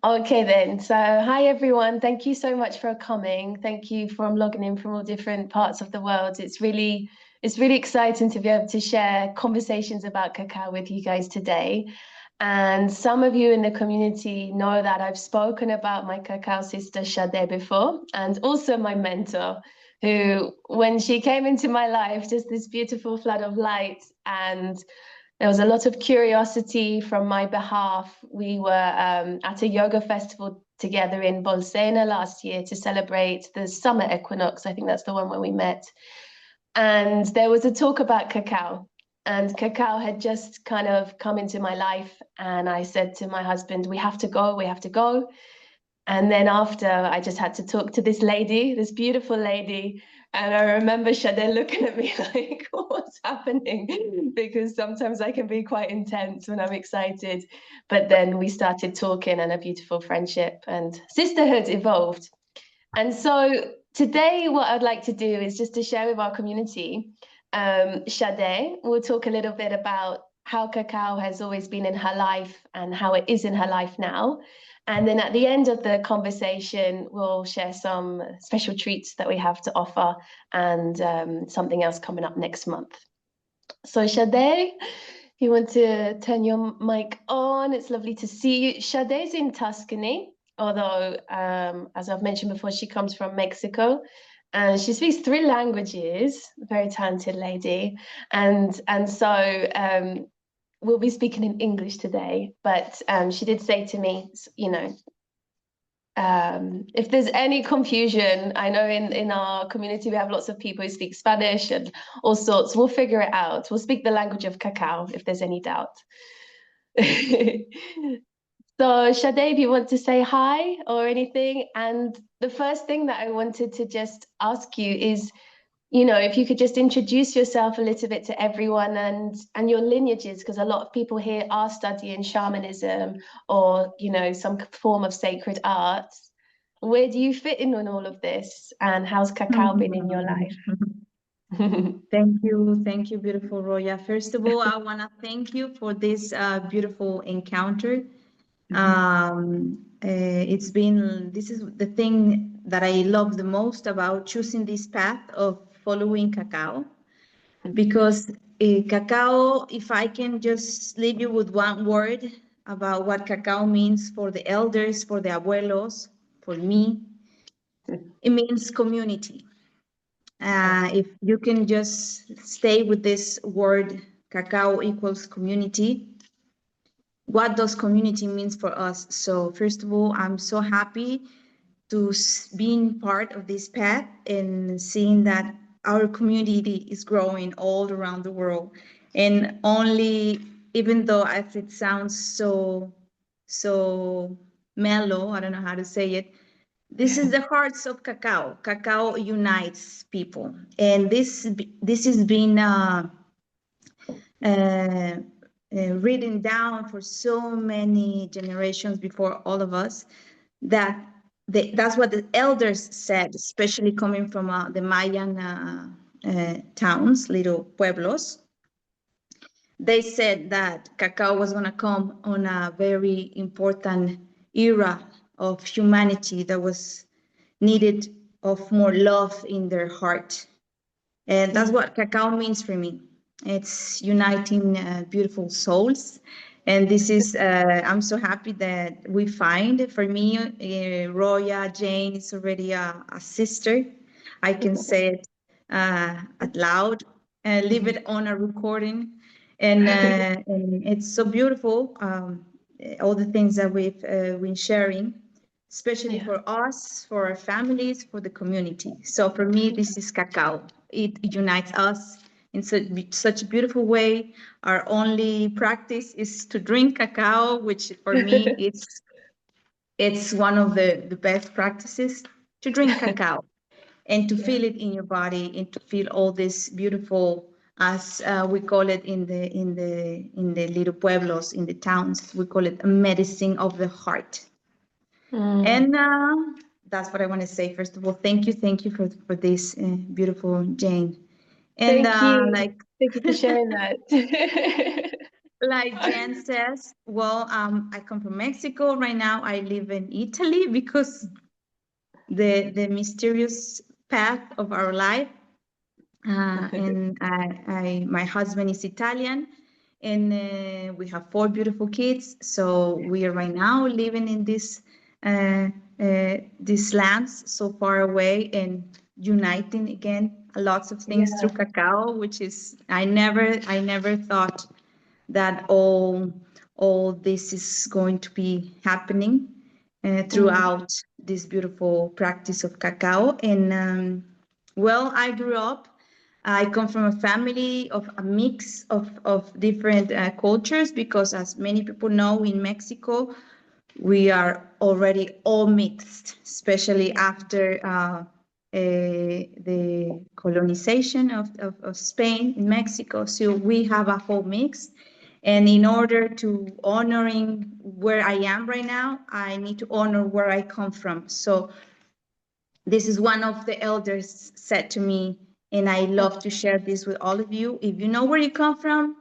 Okay then. So hi everyone. Thank you so much for coming. Thank you for logging in from all different parts of the world. It's really exciting to be able to share conversations about cacao with you guys today. And some of you in the community know that I've spoken about my cacao sister Sade before, and also my mentor, who when she came into my life, just this beautiful flood of light, and there was a lot of curiosity from my behalf. We were at a yoga festival together in Bolsena last year to celebrate the summer equinox. I think that's the one where we met. And there was a talk about cacao. And cacao had just kind of come into my life. And I said to my husband, we have to go, we have to go. And then after, I just had to talk to this lady, this beautiful lady. And I remember Sade looking at me like, what's happening? Because sometimes I can be quite intense when I'm excited. But then we started talking and a beautiful friendship and sisterhood evolved. And so today, what I'd like to do is just to share with our community. Sade will talk a little bit about how cacao has always been in her life and how it is in her life now. And then at the end of the conversation, we'll share some special treats that we have to offer and something else coming up next month. So Sade, if you want to turn your mic on, it's lovely to see you. Sade's in Tuscany, although as I've mentioned before, she comes from Mexico. And she speaks three languages, very talented lady. And so we'll be speaking in English today, but she did say to me, if there's any confusion, I know in our community we have lots of people who speak Spanish and all sorts. We'll figure it out. We'll speak the language of cacao if there's any doubt. So Sade, if you want to say hi or anything, and the first thing that I wanted to just ask you is, if you could just introduce yourself a little bit to everyone and your lineages, because a lot of people here are studying shamanism or, some form of sacred arts. Where do you fit in on all of this? And how's cacao been in your life? Thank you, beautiful Roya. First of all, I want to thank you for this beautiful encounter. This is the thing that I love the most about choosing this path of following cacao, because cacao, if I can just leave you with one word about what cacao means for the elders, for the abuelos, for me, it means community. If you can just stay with this word, cacao equals community. What does community means for us? So first of all, I'm so happy to being part of this path and seeing that our community is growing all around the world. And only, even though as it sounds so mellow, I don't know how to say it, this is the hearts of cacao. Cacao unites people, and this has been written down for so many generations before all of us. That's what the elders said, especially coming from the Mayan towns, little pueblos. They said that cacao was going to come on a very important era of humanity that was needed of more love in their heart. And that's what cacao means for me. It's uniting beautiful souls. And this is, I'm so happy that we find, for me, Roya, Jane is already a sister. I can say it out loud and leave it on a recording. And it's so beautiful, all the things that we've been sharing, especially for us, for our families, for the community. So for me, this is cacao. It unites us in such a beautiful way. Our only practice is to drink cacao, which for me, it's one of the best practices, to drink cacao and to feel it in your body and to feel all this beautiful, as we call it in the little pueblos, in the towns, we call it a medicine of the heart. And that's what I want to say. First of all, thank you for this, beautiful Jane. And thank you for sharing that. like Jen says, well, I come from Mexico. Right now, I live in Italy because the mysterious path of our life. And my husband is Italian, and we have 4 beautiful kids. So we are right now living in these lands so far away and uniting again lots of things through cacao, which is I never thought that all this is going to be happening throughout this beautiful practice of cacao. And well, I come from a family of a mix of different cultures because, as many people know, in Mexico, we are already all mixed, especially after the colonization of Spain in Mexico. So we have a whole mix. And in order to honoring where I am right now, I need to honor where I come from. So this is one of the elders said to me, and I love to share this with all of you. If you know where you come from,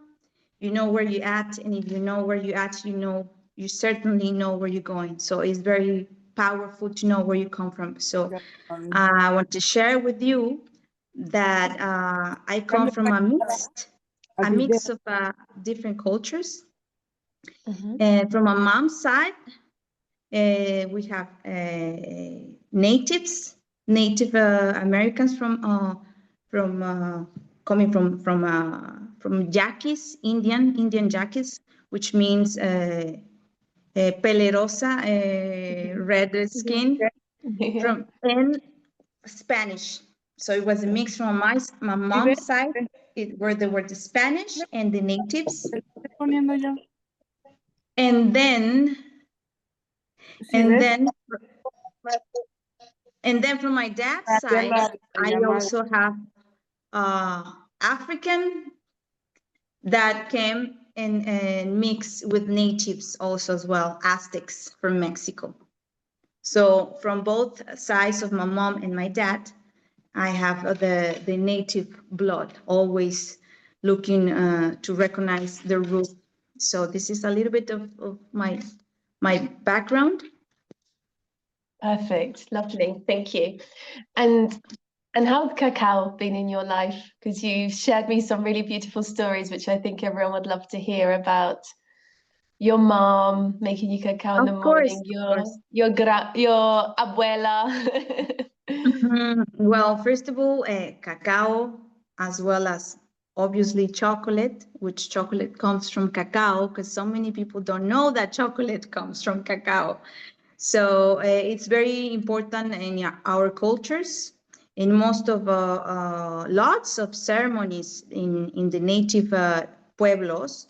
you know where you're at. And if you know where you're at, you certainly know where you're going. So it's very powerful to know where you come from. So I want to share with you that I come from a mix of different cultures. And from my mom's side, we have Native Americans from coming from Yaquis, Indian Yaquis, which means pelerosa, red skin, and Spanish. So it was a mix from my mom's side. Where there were the Spanish and the natives, and then from my dad's side, I also have African that came and mixed with natives also as well, Aztecs from Mexico. So from both sides of my mom and my dad, I have the native blood, always looking to recognize the root. So this is a little bit of my background. Perfect, lovely, thank you. And how's cacao been in your life? Because you shared me some really beautiful stories, which I think everyone would love to hear about. Your mom making you cacao in the morning, your abuela. Well, first of all, cacao, as well as obviously chocolate, which chocolate comes from cacao, because so many people don't know that chocolate comes from cacao. So it's very important in our cultures. In most of lots of ceremonies in the native pueblos,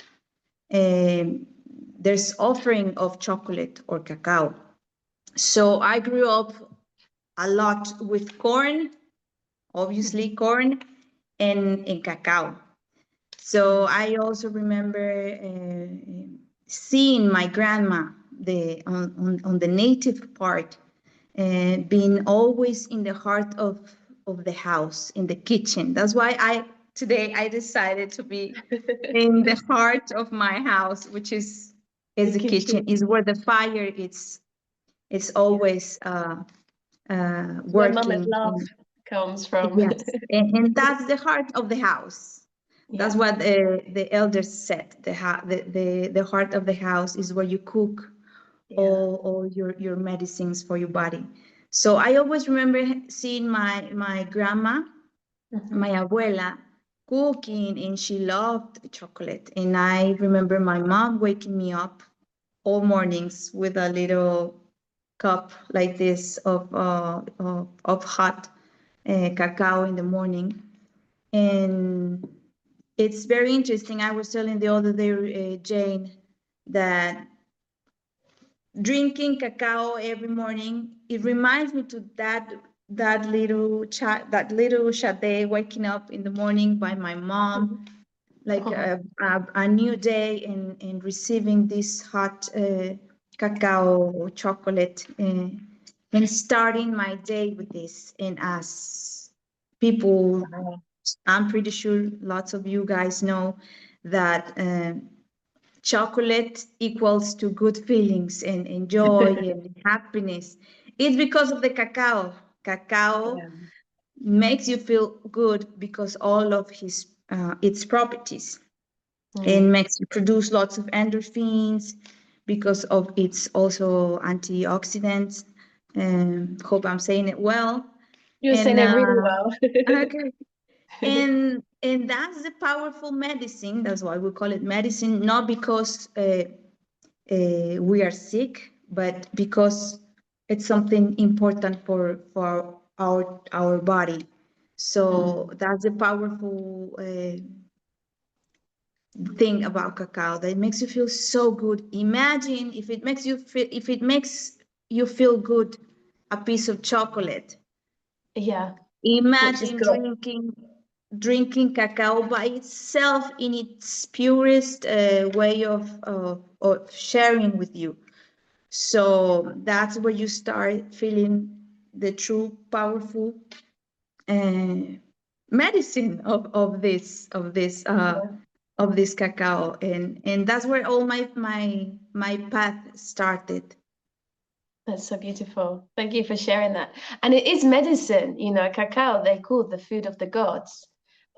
there's offering of chocolate or cacao. So I grew up a lot with corn, obviously corn, and cacao. So I also remember seeing my grandma on the native part, being always in the heart of the house, in the kitchen. That's why today I decided to be in the heart of my house, which is the kitchen, is where the fire it's always working. Where mama's love comes from. Yes, and that's the heart of the house. That's what the elders said. The heart of the house is where you cook all your medicines for your body. So I always remember seeing my grandma, my abuela, cooking, and she loved chocolate. And I remember my mom waking me up all mornings with a little cup like this of hot cacao in the morning. And it's very interesting. I was telling the other day, Jane, that drinking cacao every morning, it reminds me to that little Shade waking up in the morning by my mom, like a new day and receiving this hot cacao chocolate and starting my day with this. And as people, I'm pretty sure lots of you guys know that chocolate equals to good feelings and joy and happiness. It's because of the cacao. Cacao makes you feel good because all of its properties, and makes you produce lots of endorphins because of its also antioxidants. Hope I'm saying it well. You're saying And it really well. okay, and that's the powerful medicine. That's why we call it medicine, not because we are sick, but because it's something important for our body. So that's a powerful thing about cacao, that it makes you feel so good. Imagine if it makes you feel good, a piece of chocolate. Yeah, which is Imagine good. drinking cacao by itself in its purest way of sharing with you. So that's where you start feeling the true powerful uh, medicine of this cacao, and that's where all my path started. That's so beautiful. Thank you for sharing that. And it is medicine, cacao, they call the food of the gods.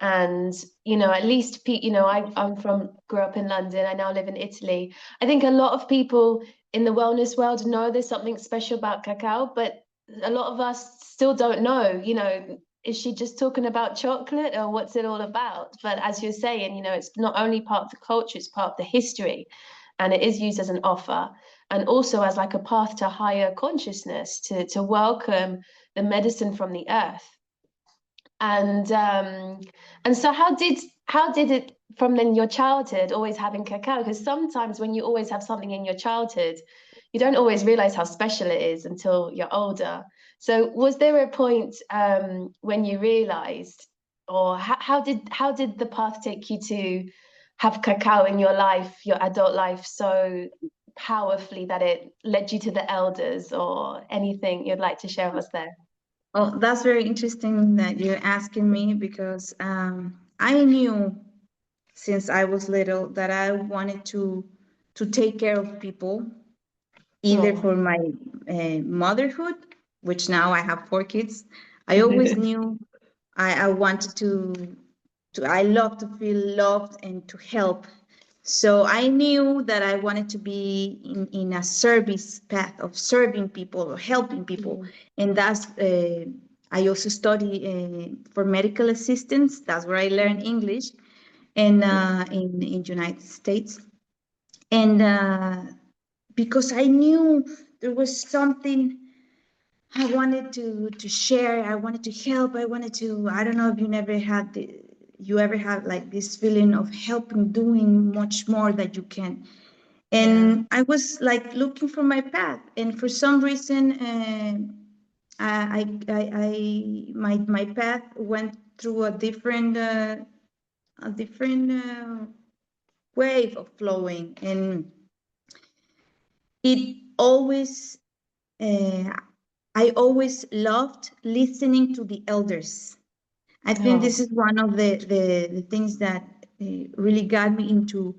And, at least, grew up in London. I now live in Italy. I think a lot of people in the wellness world know there's something special about cacao, but a lot of us still don't know, is she just talking about chocolate or what's it all about? But as you're saying, it's not only part of the culture, it's part of the history, and it is used as an offer, and also as like a path to higher consciousness, to welcome the medicine from the earth. And so how did it from then your childhood, always having cacao? Because sometimes when you always have something in your childhood, you don't always realize how special it is until you're older. So was there a point when you realized, or how did the path take you to have cacao in your life, your adult life, so powerfully that it led you to the elders, or anything you'd like to share with us there? Oh, that's very interesting that you're asking me, because I knew since I was little that I wanted to take care of people, either Oh. for my motherhood, which now I have 4 kids. I always knew I wanted I love to feel loved and to help. So I knew that I wanted to be in a service path of serving people or helping people. And that's, I also study for medical assistance. That's where I learned English, and in United States. And because I knew there was something I wanted to share. I wanted to help. I wanted to, I don't know if you ever had like this feeling of helping, doing much more that you can. And I was like looking for my path, and for some reason, my path went through a different wave of flowing, and it always I always loved listening to the elders. I think this Oh. is one of the things that really got me into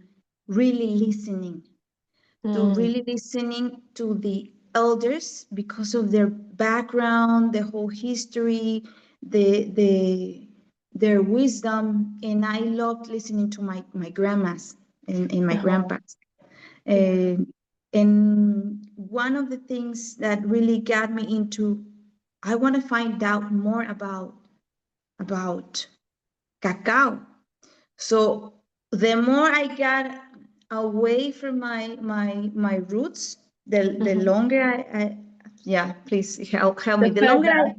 really listening, Mm. to the elders, because of their background, the whole history, their wisdom. And I loved listening to my grandmas and my Oh. grandpas. Yeah. And one of the things that really got me into, I want to find out more about cacao. So the more I got away from my roots, the longer yeah, please help me. The The longer further.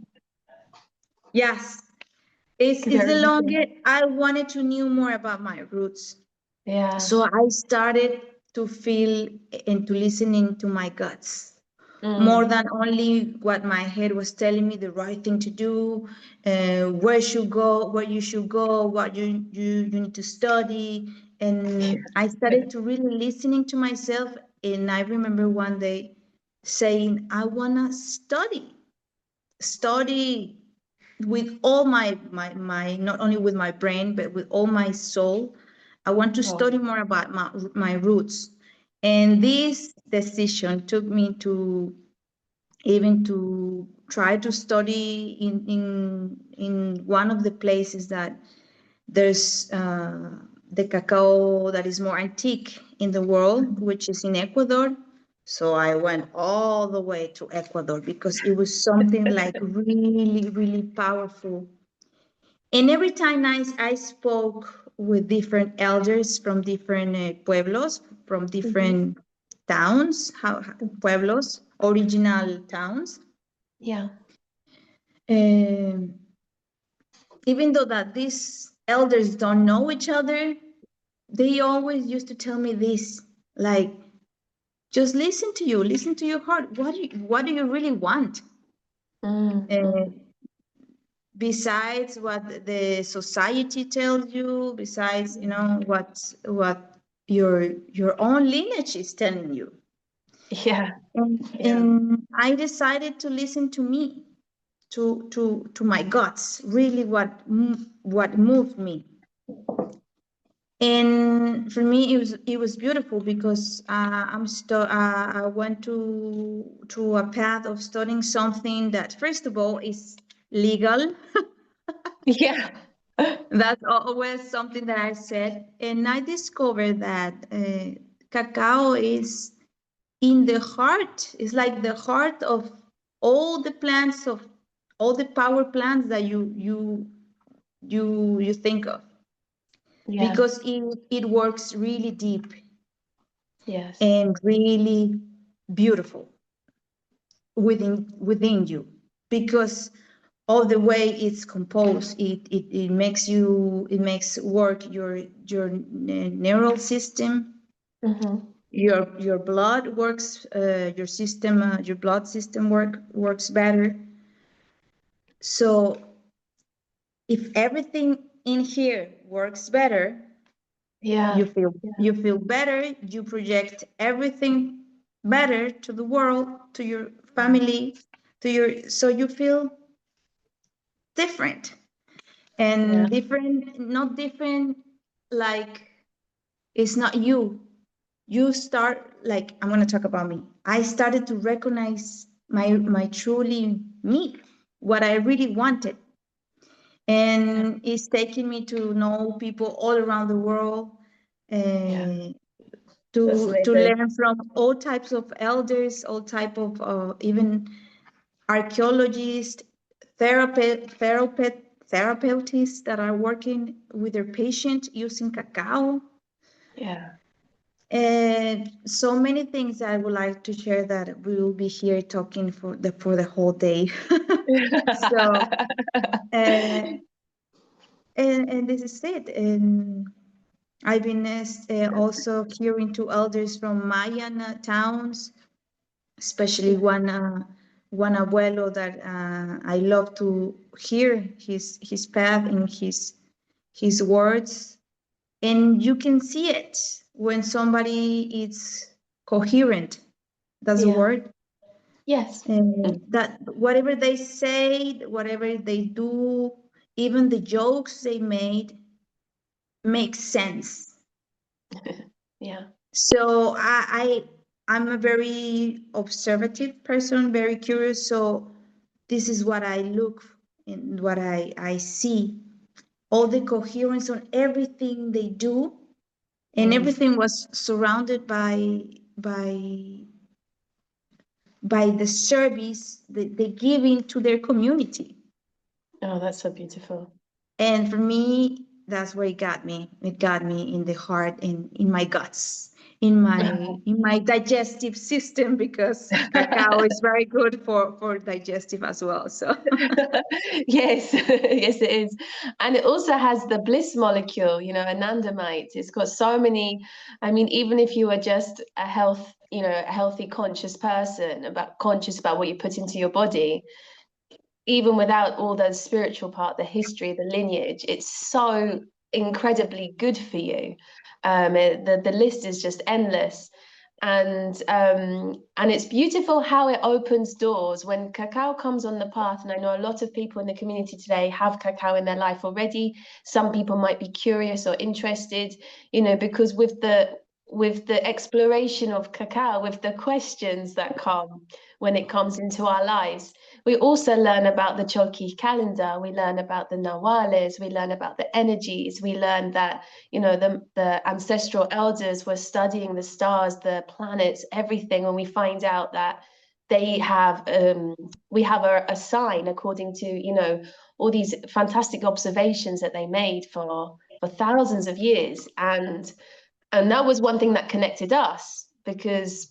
yes, is the Very longer interesting. I wanted to know more about my roots. Yeah. So I started to feel and to listening to my guts, more Mm. than only what my head was telling me the right thing to do, where you should go, what you need to study. And I started to really listening to myself. And I remember one day saying, I wanna study with all my not only with my brain, but with all my soul. I want to Oh. study more about my roots. And this decision took me to even to try to study in one of the places that there's the cacao that is more antique in the world, which is in Ecuador. So I went all the way to Ecuador because it was something like really, really powerful. And every time I spoke with different elders from different pueblos, from different towns, pueblos, original towns, Yeah. um, even though that these elders don't know each other, they always used to tell me this, like, just listen to your heart. What do you really want? Uh, besides what the society tells you, besides, you know, what your own lineage is telling you. Yeah. And I decided to listen to me, to my guts, really what moved me. And for me, it was beautiful because I went to a path of studying something that, first of all, is legal. Yeah. That's always something that I said, and I discovered that cacao is in the heart. It's like the heart of all the plants, of all the power plants that you think of, Yeah. because it works really deep Yes. and really beautiful within you, because of the way it's composed. It makes work your neural system. Your blood works, your blood system works better. So if everything in here works better, Yeah. you feel better, you project everything better to the world, to your family, so you feel different. And different, not different, like it's not you. You start, like, I'm going to talk about me. I started to recognize my truly me, what I really wanted. And it's taking me to know people all around the world, to learn from all types of elders, all type of even archaeologists, therapeutists that are working with their patient using cacao. Yeah. And so many things I would like to share that we will be here talking for the whole day. So, and this is it. And I've been also hearing to elders from Mayan towns, especially one abuelo that I love to hear his path and his words. And you can see it when somebody is coherent. That's the word. Yes. And that whatever they say, whatever they do, even the jokes they made, makes sense. Yeah. So I'm a very observative person, very curious. So this is what I look and what I see. All the coherence on everything they do, and everything was surrounded by the service that they give into their community. Oh, that's so beautiful. And for me, that's where it got me. It got me in the heart, in my guts, in my digestive system, because cacao is very good for digestive as well. So Yes, yes, it is. And it also has the bliss molecule, anandamide. It's got so many, I mean, even if you are just a healthy, conscious person, conscious about what you put into your body, even without all the spiritual part, the history, the lineage, it's so incredibly good for you. The list is just endless. And it's beautiful how it opens doors when cacao comes on the path. And I know a lot of people in the community today have cacao in their life already. Some people might be curious or interested, because with the exploration of cacao, with the questions that come when it comes into our lives, we also learn about the Cholki calendar, we learn about the Nawales, we learn about the energies, we learn that, the ancestral elders were studying the stars, the planets, everything, and we find out that they have, we have a sign according to, all these fantastic observations that they made for thousands of years. And that was one thing that connected us, because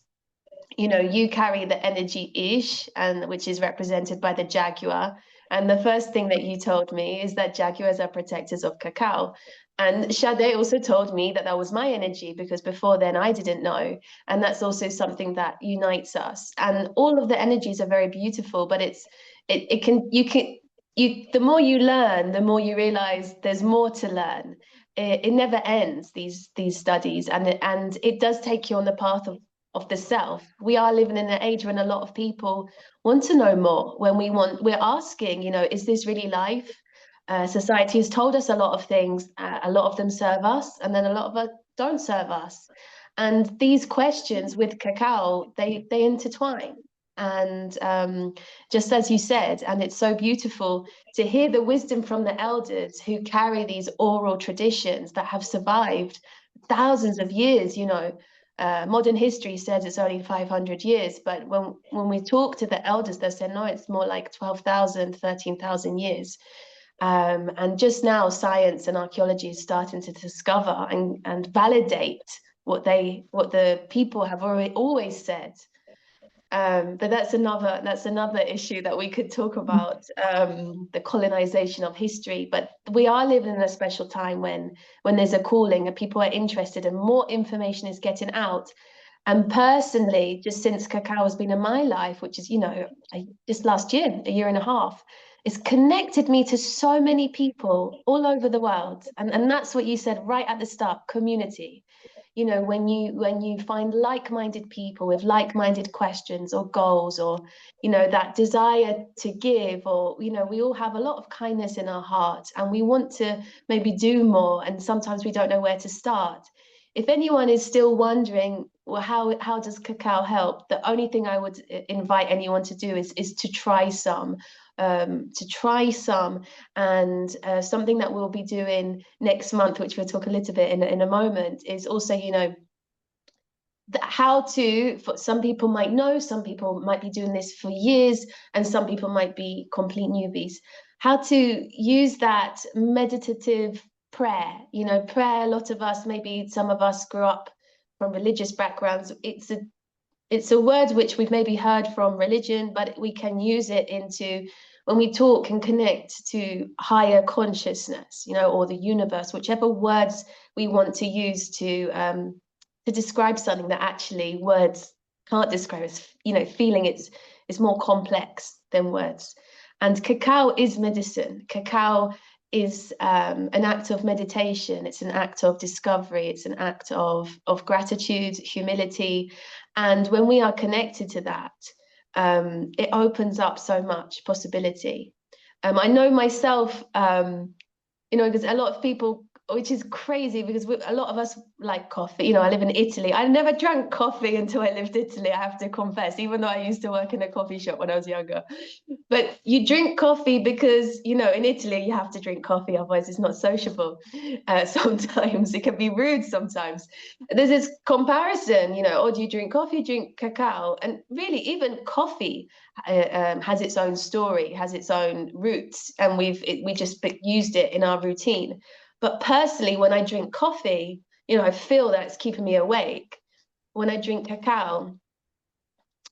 you carry the energy Ish, and which is represented by the jaguar. And the first thing that you told me is that jaguars are protectors of cacao. And Sade also told me that was my energy, because before then I didn't know. And that's also something that unites us. And all of the energies are very beautiful, but the more you learn, the more you realize there's more to learn. It never ends, these studies, and it does take you on the path of the self. We are living in an age when a lot of people want to know more. When we're asking, is this really life? Society has told us a lot of things. A lot of them serve us, and then a lot of us don't serve us. And these questions with cacao, they intertwine. And just as you said, and it's so beautiful to hear the wisdom from the elders who carry these oral traditions that have survived thousands of years. Modern history says it's only 500 years, but when we talk to the elders, they say, no, it's more like 12,000, 13,000 years. And just now, science and archaeology is starting to discover and validate what the people have always said. But that's another issue that we could talk about, the colonization of history. But we are living in a special time when there's a calling and people are interested and more information is getting out. And personally, just since cacao has been in my life, which is, just last year, a year and a half, it's connected me to so many people all over the world. And that's what you said right at the start, community. When you find like-minded people with like-minded questions or goals, or that desire to give, or we all have a lot of kindness in our hearts and we want to maybe do more, and sometimes we don't know where to start. If anyone is still wondering, well, how does cacao help, the only thing I would invite anyone to do is to try some. And something that we'll be doing next month, which we'll talk a little bit in a moment, is also, how to, for some people might know, some people might be doing this for years, and some people might be complete newbies, how to use that meditative prayer. Prayer, a lot of us, maybe some of us grew up from religious backgrounds. It's a word which we've maybe heard from religion, but we can use it into when we talk and connect to higher consciousness, or the universe, whichever words we want to use to describe something that actually words can't describe. Feeling it's more complex than words. And cacao is medicine. Cacao is an act of meditation. It's an act of discovery. It's an act of gratitude, humility. And when we are connected to that, it opens up so much possibility. I know myself, because a lot of people, which is crazy, because a lot of us like coffee. I live in Italy. I never drank coffee until I lived in Italy, I have to confess, even though I used to work in a coffee shop when I was younger. But you drink coffee because, in Italy, you have to drink coffee, otherwise it's not sociable. Sometimes it can be rude sometimes. There's this comparison, or do you drink coffee, drink cacao? And really, even coffee has its own story, has its own roots, and we just used it in our routine. But personally, when I drink coffee, I feel that it's keeping me awake. When I drink cacao,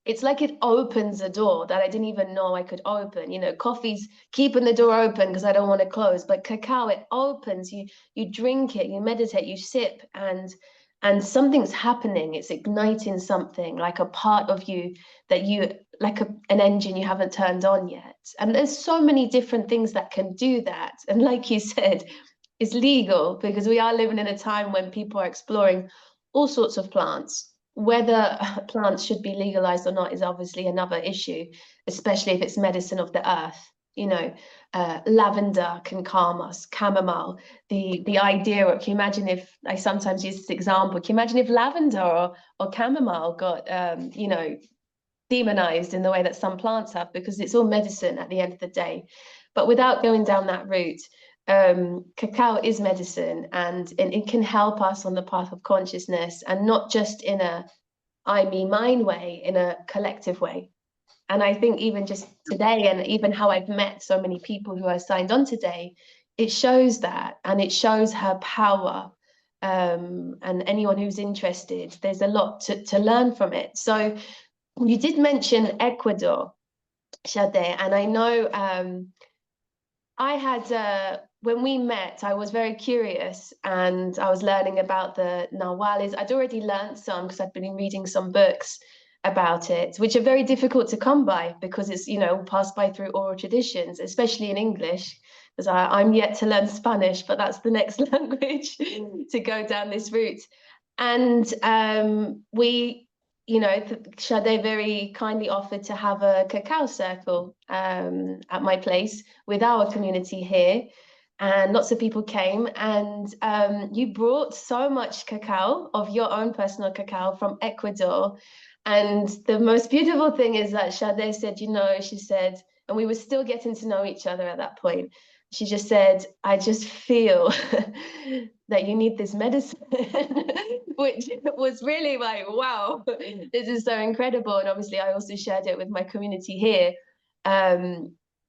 it's like it opens a door that I didn't even know I could open. Coffee's keeping the door open because I don't want to close, but cacao, it opens. You drink it, you meditate, you sip, and something's happening. It's igniting something, like a part of you that like an engine you haven't turned on yet. And there's so many different things that can do that. And like you said, it's legal, because we are living in a time when people are exploring all sorts of plants, whether plants should be legalized or not is obviously another issue, especially if it's medicine of the earth. You know, lavender can calm us, chamomile. The idea, or can you imagine if, I sometimes use this example, can you imagine if lavender or chamomile got, you know, demonized in the way that some plants have, because it's all medicine at the end of the day. But without going down that route, cacao is medicine, and it can help us on the path of consciousness, and not just in a I, me, mine way, in a collective way. And I think even just today, and even how I've met so many people who are signed on today, it shows that, and it shows her power. And anyone who's interested, there's a lot to learn from it. So you did mention Ecuador, Sade, and I know I had, when we met, I was very curious, and I was learning about the Nahuales. I'd already learned some because I'd been reading some books about it, which are very difficult to come by because it's, you know, passed by through oral traditions, especially in English, because I'm yet to learn Spanish, but that's the next language to go down this route. And we, you know, Sade very kindly offered to have a cacao circle at my place with our community here. And lots of people came, and you brought so much cacao, of your own personal cacao from Ecuador. And the most beautiful thing is that Sade said, you know, she said, and we were still getting to know each other at that point. She just said, I just feel that you need this medicine, which was really like, wow, this is so incredible. And obviously, I also shared it with my community here.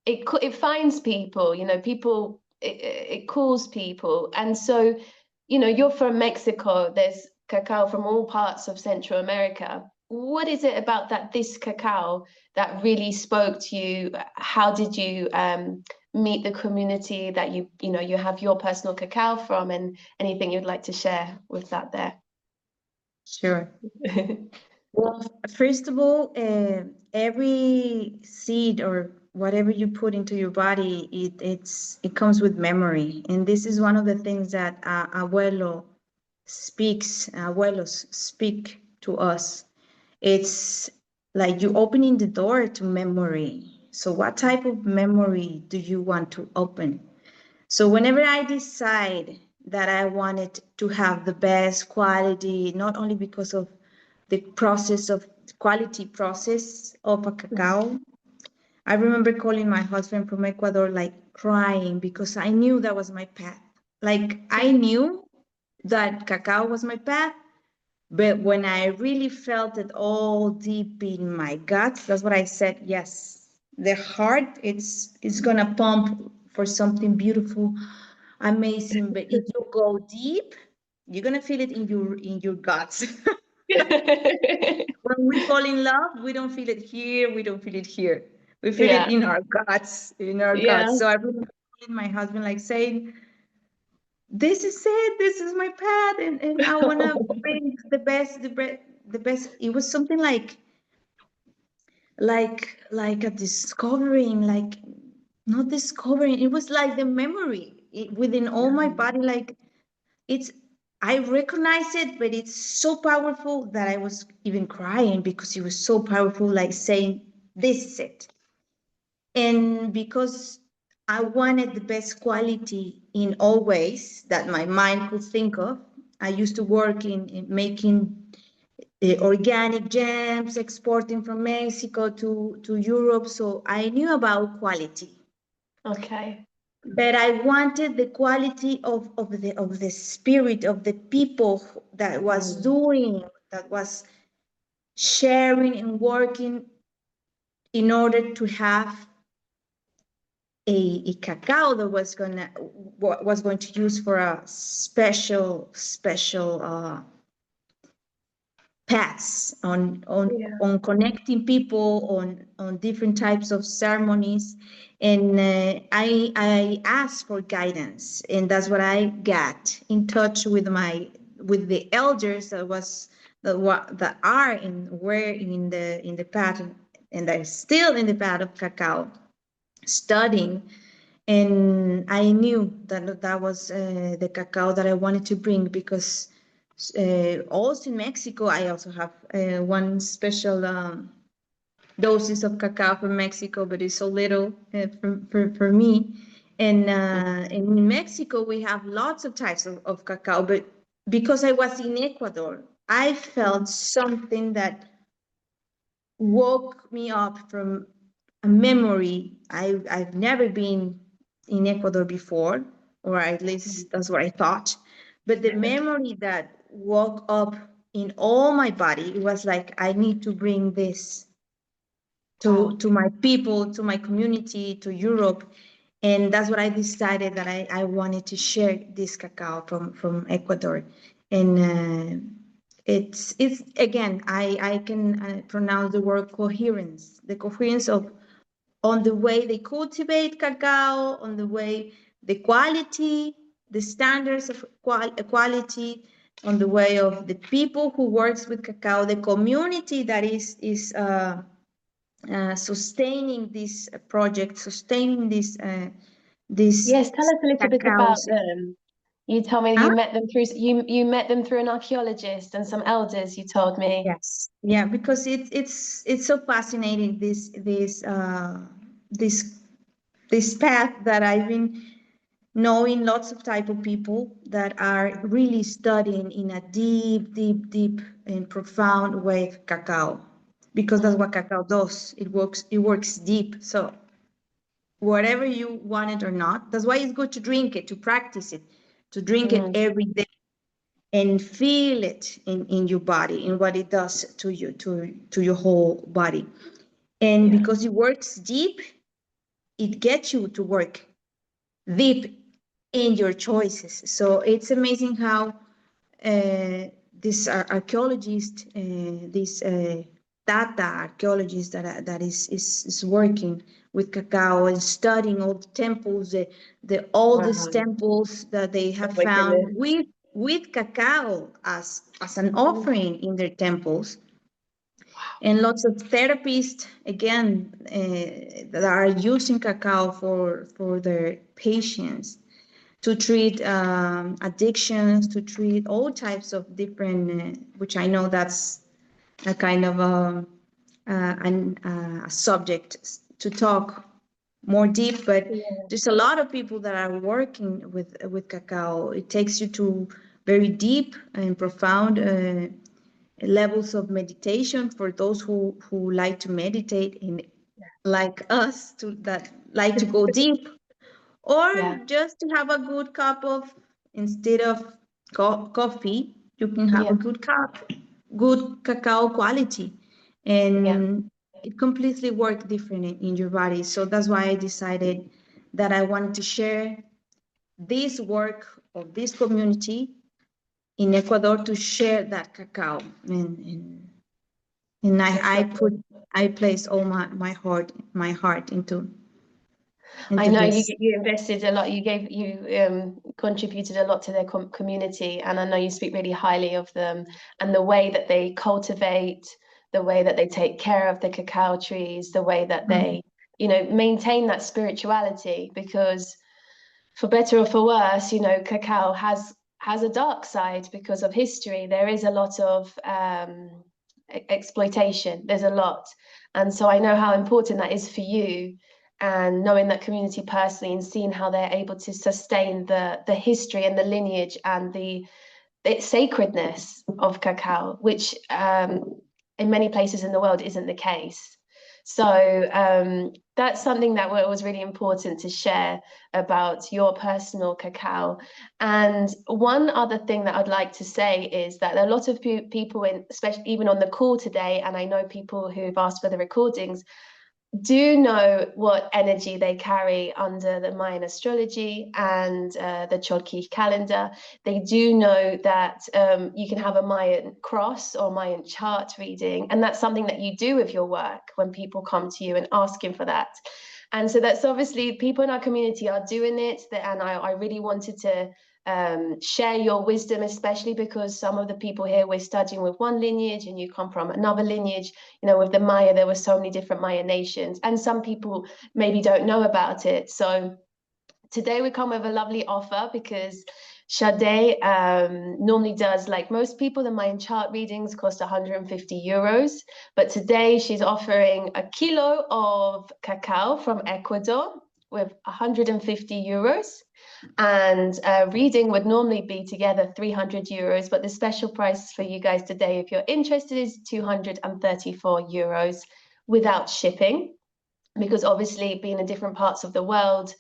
It finds people, you know, people, it calls people. And so, you know, you're from Mexico, there's cacao from all parts of Central America. What is it about this cacao that really spoke to you? How did you meet the community that you know, you have your personal cacao from, and anything you'd like to share with that there? Sure. Well, first of all, every seed or whatever you put into your body, it comes with memory, and this is one of the things that abuelos speak to us. It's like you opening the door to memory. So what type of memory do you want to open? So whenever I decide that I wanted to have the best quality, not only because of the quality process of a cacao, I remember calling my husband from Ecuador, like crying, because I knew that was my path. Like I knew that cacao was my path, but when I really felt it all deep in my guts, that's what I said, yes, the heart, it's gonna pump for something beautiful, amazing. But if you go deep, you're gonna feel it in your guts. When we fall in love, we don't feel it here, we don't feel it here. We feel it in our guts, So I remember calling my husband, like saying, this is it, this is my path, and I want to bring the best. It was something like a discovering, like not discovering, it was like the memory within all my body, like it's, I recognize it, but it's so powerful that I was even crying because it was so powerful, like saying, this is it. And because I wanted the best quality in all ways that my mind could think of, I used to work in making organic jams, exporting from Mexico to Europe. So I knew about quality. Okay. But I wanted the quality of the spirit of the people that was doing, that was sharing and working in order to have a cacao that was going to use for a special paths on connecting people on different types of ceremonies. And I asked for guidance, and that's what I got in touch with the elders that are were in the path, and they're still in the path of cacao, studying. And I knew that was the cacao that I wanted to bring, because Also in Mexico, I also have one special doses of cacao from Mexico, but it's so little for me. And in Mexico, we have lots of types of cacao, but because I was in Ecuador, I felt something that woke me up from a memory. I've never been in Ecuador before, or at least that's what I thought. But the memory that woke up in all my body, it was like, I need to bring this to my people, to my community, to Europe. And that's what I decided, that I wanted to share this cacao from Ecuador. And it's again, I can pronounce the word coherence, the coherence of on the way they cultivate cacao, on the way the quality, the standards of quality, on the way of the people who works with cacao, the community that is sustaining this project, sustaining this Yes, tell us a little bit about cacaos. them. You told me Huh? you met them through you met them through an archaeologist and some elders, you told me. Yes, yeah, because it's so fascinating, this path that I've been knowing lots of type of people that are really studying in a deep and profound way cacao, because that's what cacao does. It works deep. So whatever you want it or not, that's why it's good to drink it, to practice it, to drink it every day and feel it in your body, in what it does to you, to your whole body. And Yeah. because it works deep, it gets you to work deep in your choices. So it's amazing how this archaeologist, this data archaeologist that is working with cacao and studying all the temples, the oldest Wow. temples that they have Oh my found goodness. with cacao as an offering in their temples. And lots of therapists, again, that are using cacao for their patients to treat addictions, to treat all types of different, which I know that's a kind of a subject to talk more deep, but Yeah. there's a lot of people that are working with cacao. It takes you to very deep and profound levels of meditation for those who like to meditate, and like us, to that like to go deep, or Yeah. just to have a good cup of, instead of coffee, you can have Yeah. a good cup, good cacao quality, Yeah. and it completely works different in your body. So that's why I decided that I wanted to share this work of this community in Ecuador, to share that cacao, and That's I lovely. put, I place all my heart I into know this. you invested a lot. You contributed a lot to their community, and I know you speak really highly of them and the way that they cultivate, the way that they take care of the cacao trees, the way that Mm. they, maintain that spirituality. Because for better or for worse, cacao has a dark side because of history. There is a lot of exploitation. There's a lot, and so I know how important that is for you. And knowing that community personally and seeing how they're able to sustain the history and the lineage and the sacredness of cacao, which in many places in the world isn't the case. So that's something that was really important to share about your personal cacao. And one other thing that I'd like to say is that a lot of people, especially even on the call today, and I know people who've asked for the recordings, do know what energy they carry under the Mayan astrology and the Cholki calendar. They do know that you can have a Mayan cross or Mayan chart reading, and that's something that you do with your work when people come to you and asking for that. And so that's obviously people in our community are doing it, and I really wanted to share your wisdom, especially because some of the people here, we're studying with one lineage and you come from another lineage. With the Maya, there were so many different Maya nations, and some people maybe don't know about it. So today we come with a lovely offer, because Sade normally does, like most people, the Mayan chart readings cost 150 euros. But today she's offering a kilo of cacao from Ecuador with 150 euros. And a reading would normally be together 300 euros. But the special price for you guys today, if you're interested, is 234 euros without shipping. Because obviously, being in different parts of the world,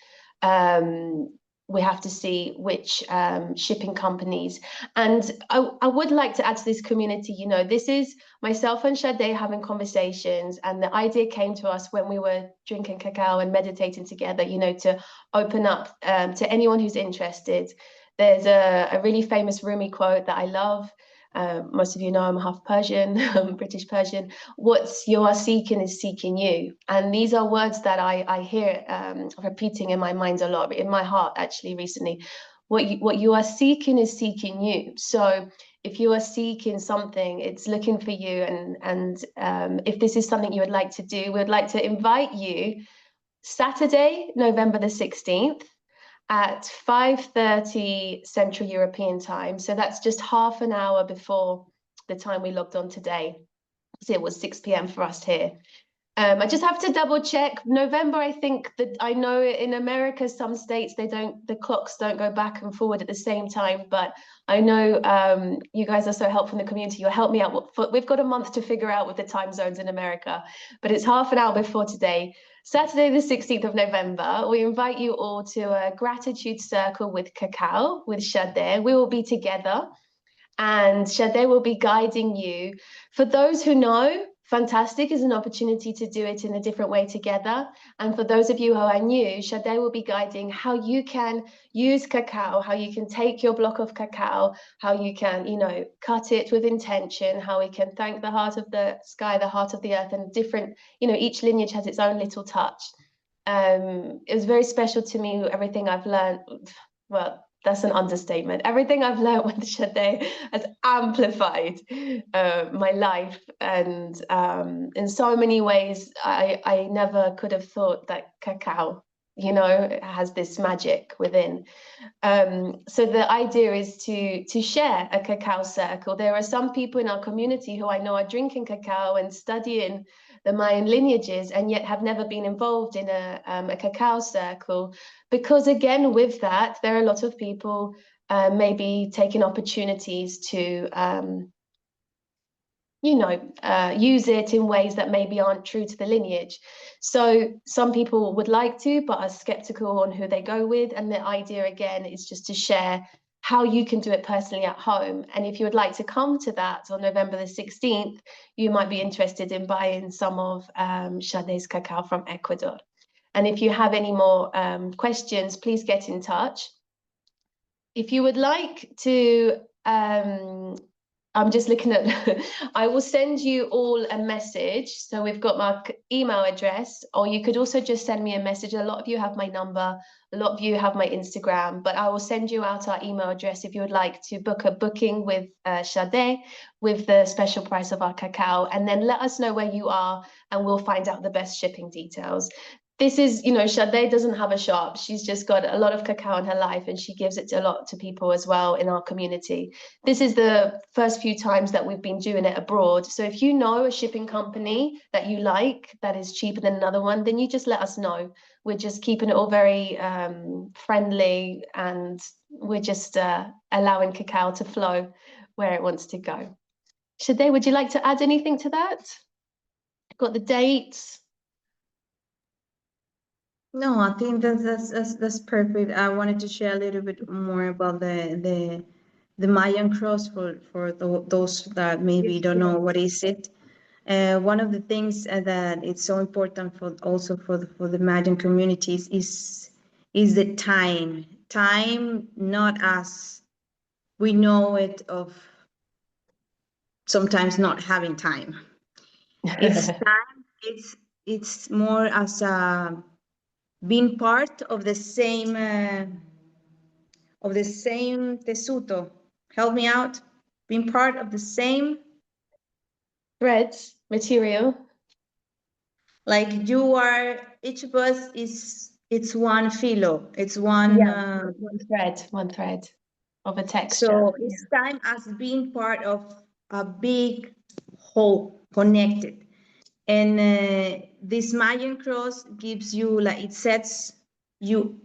we have to see which shipping companies. And I would like to add to this community, you know, this is myself and Sade having conversations, and the idea came to us when we were drinking cacao and meditating together, you know, to open up to anyone who's interested. There's a really famous Rumi quote that I love. Most of you know I'm half Persian, British Persian. What you are seeking is seeking you. And these are words that I hear repeating in my mind a lot, in my heart actually recently. What you are seeking is seeking you. So if you are seeking something, it's looking for you. And if this is something you would like to do, we would like to invite you Saturday, November the 16th, at 5:30 Central European time. So that's just half an hour before the time we logged on today. So it was 6 p.m. for us here. I just have to double check. November, I think that I know in America, some states, the clocks don't go back and forward at the same time. But I know you guys are so helpful in the community. You'll help me out. We've got a month to figure out with the time zones in America, but it's half an hour before today. Saturday, the 16th of November, we invite you all to a gratitude circle with Cacao, with Sade. We will be together, and Sade will be guiding you. For those who know, fantastic, is an opportunity to do it in a different way together. And for those of you who are new, Sade will be guiding how you can use cacao, how you can take your block of cacao, how you can, you know, cut it with intention, how we can thank the heart of the sky, the heart of the earth, and different, you know, each lineage has its own little touch. It was very special to me, everything I've learned. Well, that's an understatement. Everything I've learned with Sade has amplified my life, and in so many ways, I never could have thought that cacao, you know, has this magic within. So the idea is to share a cacao circle. There are some people in our community who I know are drinking cacao and studying the Mayan lineages, and yet have never been involved in a cacao circle, because again, with that, there are a lot of people maybe taking opportunities to you know, use it in ways that maybe aren't true to the lineage. So some people would like to, but are skeptical on who they go with. And the idea again is just to share how you can do it personally at home. And if you would like to come to that on November the 16th, you might be interested in buying some of Sade's cacao from Ecuador. And if you have any more questions, please get in touch. If you would like to, I'm just looking at, I will send you all a message. So we've got my email address, or you could also just send me a message. A lot of you have my number, a lot of you have my Instagram, but I will send you out our email address if you would like to book a booking with Sade with the special price of our cacao, and then let us know where you are and we'll find out the best shipping details. This is, you know, Sade doesn't have a shop. She's just got a lot of cacao in her life, and she gives it a lot to people as well in our community. This is the first few times that we've been doing it abroad. So if you know a shipping company that you like that is cheaper than another one, then you just let us know. We're just keeping it all very friendly, and we're just allowing cacao to flow where it wants to go. Sade, would you like to add anything to that? Got the dates? No, I think that's perfect. I wanted to share a little bit more about the Mayan cross for those that maybe don't know what is it. One of the things that it's so important for also for the Mayan communities is the time. Time, not as we know it of sometimes not having time. It's time. It's more as a being part of the same tesuto. Help me out. Being part of the same threads, material. Like you are, each of us it's one filo. It's one one thread. of a texture. So it's time as being part of a big whole, connected. And this Mayan cross gives you, like, it sets you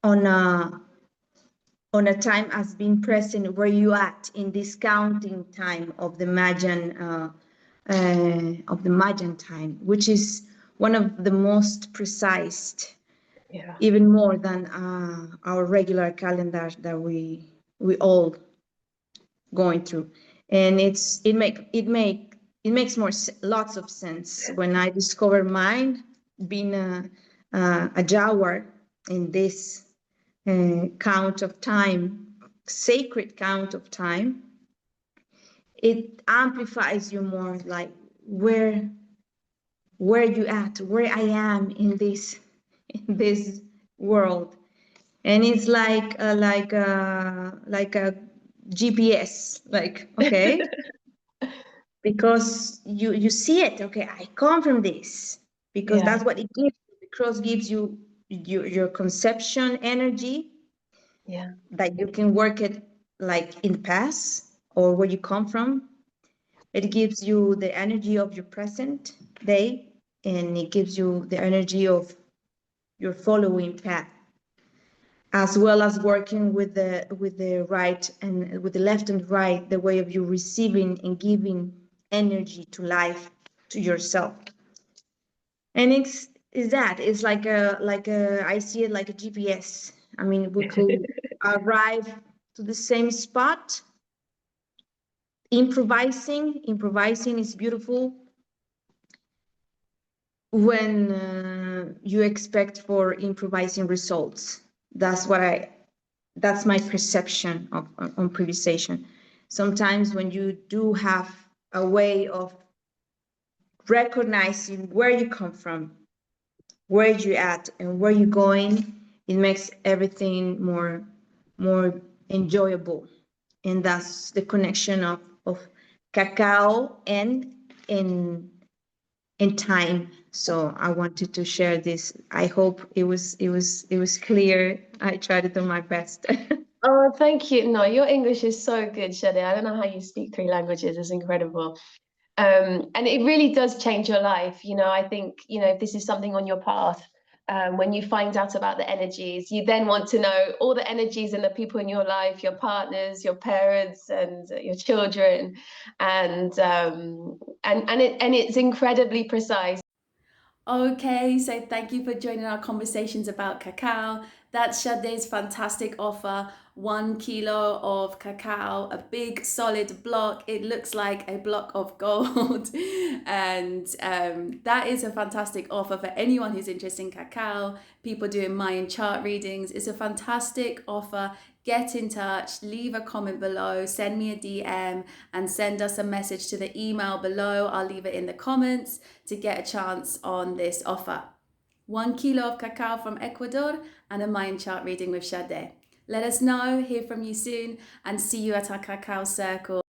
on a time as being present where you at in this counting time of the Mayan time, which is one of the most precise, even more than our regular calendar that we all going through. And it makes lots of sense when I discovered mine, being a Jaguar in this count of time, sacred count of time. It amplifies you more, like where you at, where I am in this world. And it's like a GPS, like, okay, because you see it, okay, I come from this, because that's what it gives you. The cross gives you your conception energy, that you can work it like in the past or where you come from. It gives you the energy of your present day, and it gives you the energy of your following path, as well as working with the right and with the left and right, the way of you receiving and giving energy to life, to yourself. And it's like I see it like a GPS. I mean, we could arrive to the same spot. Improvising is beautiful when you expect for improvising results. That's my perception of improvisation. Sometimes when you do have a way of recognizing where you come from, where you're at, and where you're going, it makes everything more enjoyable. And that's the connection of cacao and in time. So I wanted to share this. I hope it was clear. I tried to do my best. Oh, thank you. No, your English is so good, Shade. I don't know how you speak 3 languages. It's incredible. And it really does change your life. I think, if this is something on your path, when you find out about the energies, you then want to know all the energies and the people in your life, your partners, your parents, and your children, and it's incredibly precise. Okay, so thank you for joining our conversations about cacao. That's Sade's fantastic offer. 1 kilo of cacao, a big solid block. It looks like a block of gold. And that is a fantastic offer for anyone who's interested in cacao, people doing Mayan chart readings. It's a fantastic offer. Get in touch, leave a comment below, send me a DM, and send us a message to the email below. I'll leave it in the comments to get a chance on this offer. 1 kilo of cacao from Ecuador and a Mayan chart reading with Sade. Let us know, hear from you soon, and see you at our cacao circle.